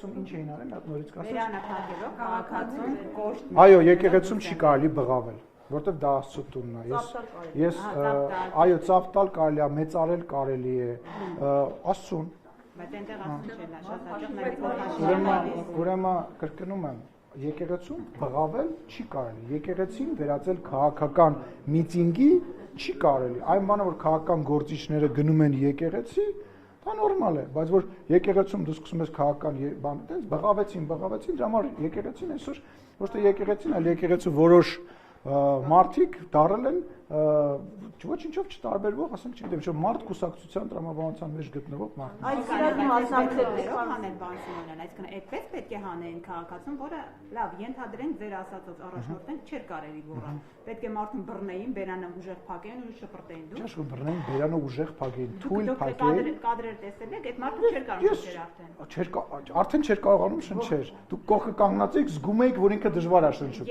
եկեղեցում ինչ էին արել, հատ նորից կասես։ Վերանափակելով քաղաքացուն կոշտ։ Այո, եկեղեցում չի կարելի բղավել, որտեվ դա Աստծո տունն է։ Ես այո, ծափ տալ կարելի է, մեծարել կարելի է, Աստծուն։ Բայց այնտեղ Աստծուն չէ, շատ հաճախ մենք Ուրեմն կրկնում եմ, եկեղեցում բղավել չի կարելի, եկեղեցին վերածել քաղաքական միտինգի չի կարելի, այն բանը, որ քաղաքական գործիչները գնում են եկեղեցի, դա նորմալ է, բայց որ եկեղեցում դու սկսում ես քաղաքական բան, այդպես բղավեցին, դրա համար եկեղեցին այսօր ոչ թե եկեղեցին, այլ եկեղեցու որոշ մարդիկ դարել են ոչինչով չտարբերվող, ասենք չգիտեմ, չէ՞ մարդ կուսակցության տրամաբանության մեջ գտնվող մարդ։ Այս իրական մասնակցություններով հանել բան Սիմոնյան, այսինքն այդպես պետք է հանեին քաղաքացուն, որը լավ, ենթադրենք ձեր ասածով առաջնորդենք չէր կարելի գոռալ։ Պետք է մարդուն բռնեին, բերանը ուժեղ փակեին ու շպրտեին դու։ Չէ՞ որ բռնեին, բերանը ուժեղ փակեին, թույլ փակեին։ Կադրեր տեսել եք, այդ մարդը չէր կարող շնչել արդեն։ Արդեն չէր կարողանում շնչել։ Դուք կողքը կանգնած եք, զգում եք, որ ինքը դժվար է շնչում։